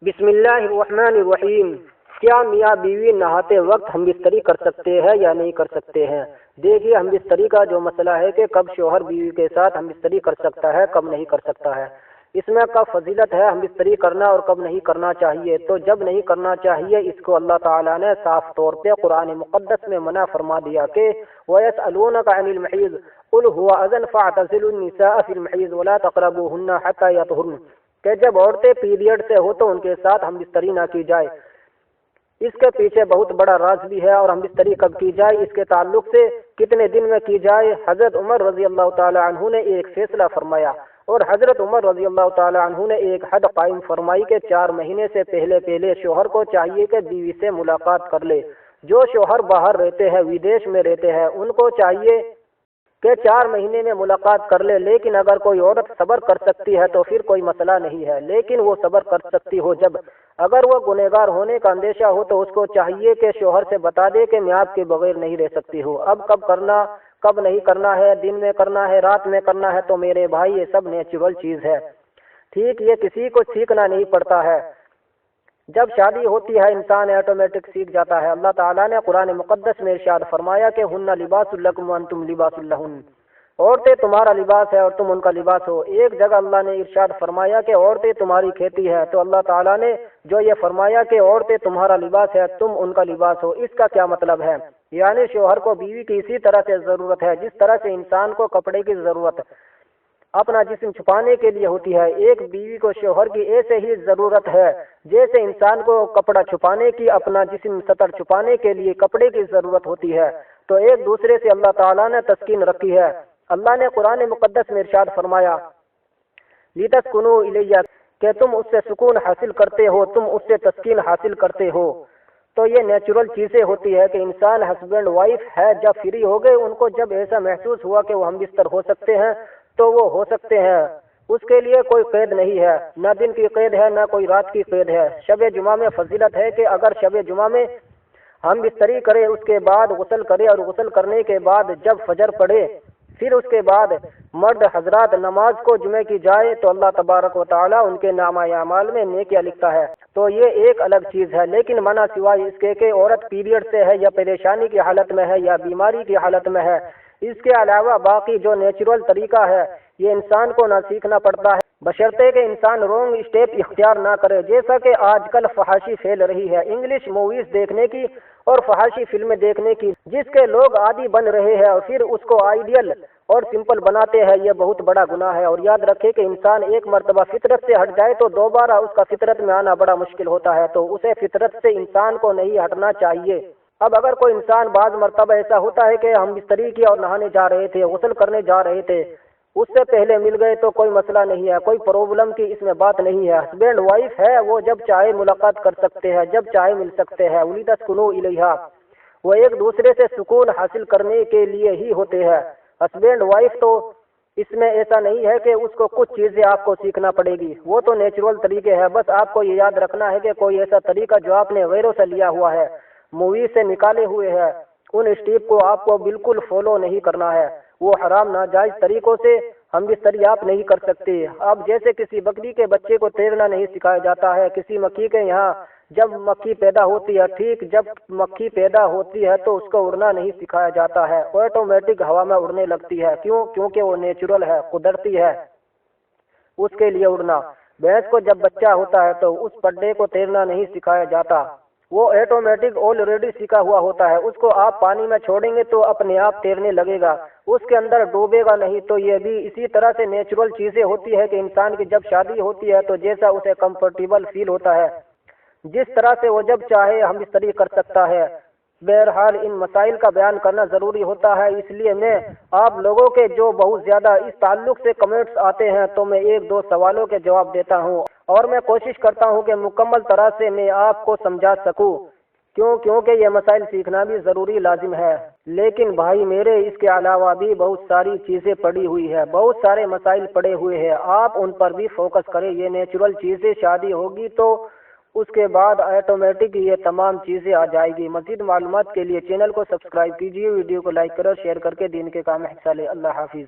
بسم اللہ الرحمن الرحیم۔ کیا میاں بیوی نہاتے وقت ہم بستری کر سکتے ہیں یا نہیں کر سکتے ہیں؟ دیکھیے، ہم بستری کا جو مسئلہ ہے کہ کب شوہر بیوی کے ساتھ ہم بستری کر سکتا ہے، کب نہیں کر سکتا ہے، اس میں کب فضیلت ہے ہم بستری کرنا اور کب نہیں کرنا چاہیے۔ تو جب نہیں کرنا چاہیے اس کو اللہ تعالیٰ نے صاف طور پہ قرآن مقدس میں منع فرما دیا کہ وَيَسْأَلُونَكَ عَنِ الْمَحِيضِ قُلْ هُوَ أَذًى فَاعْتَزِلُوا النِّسَاءَ فِي الْمَحِيضِ وَلَا تَقْرَبُوهُنَّ حَتَّى يَطْهُرْنَ، کہ جب عورتیں پیریڈ سے ہو تو ان کے ساتھ ہم بستری نہ کی جائے۔ اس کے پیچھے بہت بڑا راز بھی ہے، اور ہم بستری کب کی جائے، اس کے تعلق سے کتنے دن میں کی جائے۔ حضرت عمر رضی اللہ تعالی عنہ نے ایک فیصلہ فرمایا، اور حضرت عمر رضی اللہ تعالی عنہ نے ایک حد قائم فرمائی کہ 4 مہینے سے پہلے شوہر کو چاہیے کہ بیوی سے ملاقات کر لے۔ جو شوہر باہر رہتے ہیں، ودیش میں رہتے ہیں، ان کو چاہیے کہ 4 مہینے میں ملاقات کر لے۔ لیکن اگر کوئی عورت صبر کر سکتی ہے تو پھر کوئی مسئلہ نہیں ہے، لیکن وہ صبر کر سکتی ہو جب اگر وہ گنہگار ہونے کا اندیشہ ہو تو اس کو چاہیے کہ شوہر سے بتا دے کہ میں آپ کے بغیر نہیں رہ سکتی ہوں۔ اب کب کرنا، کب نہیں کرنا ہے، دن میں کرنا ہے، رات میں کرنا ہے، تو میرے بھائی یہ سب نیچرل چیز ہے، ٹھیک؟ یہ کسی کو سیکھنا نہیں پڑتا ہے۔ جب شادی ہوتی ہے انسان آٹومیٹک سیکھ جاتا ہے۔ اللہ تعالیٰ نے قرآن مقدس میں ارشاد فرمایا کہ ہن لباس لکم وانتم لباس لہن، عورتیں تمہارا لباس ہے اور تم ان کا لباس ہو۔ ایک جگہ اللہ نے ارشاد فرمایا کہ عورتیں تمہاری کھیتی ہے، تو اللہ تعالیٰ نے جو یہ فرمایا کہ عورتیں تمہارا لباس ہے، تم ان کا لباس ہو، اس کا کیا مطلب ہے؟ یعنی شوہر کو بیوی کی اسی طرح سے ضرورت ہے جس طرح سے انسان کو کپڑے کی ضرورت اپنا جسم چھپانے کے لیے ہوتی ہے، ایک بیوی کو شوہر کی ایسے ہی ضرورت ہے جیسے انسان کو کپڑا چھپانے کی، اپنا جسم ستر چھپانے کے لیے کپڑے کی ضرورت ہوتی ہے۔ تو ایک دوسرے سے اللہ تعالیٰ نے تسکین رکھی ہے۔ اللہ نے قرآن مقدس میں ارشاد فرمایا لِتَسْكُنُوا إِلَيْهَا، کہ تم اس سے سکون حاصل کرتے ہو، تم اس سے تسکین حاصل کرتے ہو۔ تو یہ نیچرل چیزیں ہوتی ہے کہ انسان ہسبینڈ وائف ہے، جب فری ہو گئے، ان کو جب ایسا محسوس ہوا کہ وہ ہم بستر ہو سکتے ہیں تو وہ ہو سکتے ہیں۔ اس کے لیے کوئی قید نہیں ہے، نہ دن کی قید ہے، نہ کوئی رات کی قید ہے۔ شب جمعہ میں فضیلت ہے کہ اگر شب جمعہ میں ہم بستری کرے، اس کے بعد غسل کرے، اور غسل کرنے کے بعد جب فجر پڑے، پھر اس کے بعد مرد حضرات نماز کو جمعہ کی جائے تو اللہ تبارک و تعالیٰ ان کے نامہ اعمال میں نیکیاں لکھتا ہے۔ تو یہ ایک الگ چیز ہے، لیکن منع سوائے اس کے کہ عورت پیریڈ سے ہے یا پریشانی کی حالت میں ہے یا بیماری کی حالت میں ہے، اس کے علاوہ باقی جو نیچرل طریقہ ہے یہ انسان کو نہ سیکھنا پڑتا ہے، بشرطے کہ انسان رونگ اسٹیپ اختیار نہ کرے۔ جیسا کہ آج کل فحاشی پھیل رہی ہے انگلش موویز دیکھنے کی اور فحاشی فلمیں دیکھنے کی، جس کے لوگ عادی بن رہے ہیں اور پھر اس کو آئیڈیل اور سمپل بناتے ہیں، یہ بہت بڑا گناہ ہے۔ اور یاد رکھے کہ انسان ایک مرتبہ فطرت سے ہٹ جائے تو دوبارہ اس کا فطرت میں آنا بڑا مشکل ہوتا ہے، تو اسے فطرت سے انسان کو نہیں ہٹنا چاہیے۔ اب اگر کوئی انسان بعض مرتبہ ایسا ہوتا ہے کہ ہم بستری کی اور نہانے جا رہے تھے، غسل کرنے جا رہے تھے، اس سے پہلے مل گئے تو کوئی مسئلہ نہیں ہے، کوئی پرابلم کی اس میں بات نہیں ہے۔ ہسبینڈ وائف ہے، وہ جب چاہے ملاقات کر سکتے ہیں، جب چاہے مل سکتے ہیں۔ وَلِتَسْكُنُوا إِلَيْهَا، وہ ایک دوسرے سے سکون حاصل کرنے کے لیے ہی ہوتے ہیں۔ ہسبینڈ وائف تو اس میں ایسا نہیں ہے کہ اس کو کچھ چیزیں آپ کو سیکھنا پڑے گی، وہ تو نیچرل طریقے ہیں۔ بس آپ کو یہ یاد رکھنا ہے کہ کوئی ایسا طریقہ جو آپ نے غیروں سے لیا ہوا ہے، مووی سے نکالے ہوئے ہیں، ان اسٹیپ کو آپ کو بالکل فالو نہیں کرنا ہے۔ وہ حرام ناجائز طریقوں سے ہم بستری آپ نہیں کر سکتے۔ اب جیسے کسی بکری کے بچے کو تیرنا نہیں سکھایا جاتا ہے، کسی مکھی کے یہاں جب مکھی پیدا ہوتی ہے، ٹھیک جب مکھی پیدا ہوتی ہے تو اس کو اڑنا نہیں سکھایا جاتا ہے، آٹومیٹک ہوا میں اڑنے لگتی ہے۔ کیوں؟ کیونکہ وہ نیچرل ہے، قدرتی ہے اس کے لیے اڑنا۔ بھینس کو جب بچہ ہوتا ہے تو اس پڈے کو تیرنا نہیں سکھایا جاتا، وہ آٹومیٹک آلریڈی سیکھا ہوا ہوتا ہے، اس کو آپ پانی میں چھوڑیں گے تو اپنے آپ تیرنے لگے گا، اس کے اندر ڈوبے گا نہیں۔ تو یہ بھی اسی طرح سے نیچرل چیزیں ہوتی ہے کہ انسان کی جب شادی ہوتی ہے تو جیسا اسے کمفرٹیبل فیل ہوتا ہے، جس طرح سے وہ جب چاہے ہم بستری کر سکتا ہے۔ بہرحال ان مسائل کا بیان کرنا ضروری ہوتا ہے، اس لیے میں آپ لوگوں کے جو بہت زیادہ اس تعلق سے کمنٹس آتے ہیں تو میں 1-2 سوالوں کے جواب دیتا ہوں، اور میں کوشش کرتا ہوں کہ مکمل طرح سے میں آپ کو سمجھا سکوں، کیونکہ یہ مسائل سیکھنا بھی ضروری لازم ہے۔ لیکن بھائی میرے، اس کے علاوہ بھی بہت ساری چیزیں پڑی ہوئی ہے، بہت سارے مسائل پڑے ہوئے ہیں، آپ ان پر بھی فوکس کریں۔ یہ نیچرل چیزیں شادی ہوگی تو اس کے بعد آٹومیٹک یہ تمام چیزیں آ جائے گی۔ مزید معلومات کے لیے چینل کو سبسکرائب کیجیے، ویڈیو کو لائک کرو، شیئر کر کے دین کے کام میں حصہ لیں۔ اللہ حافظ۔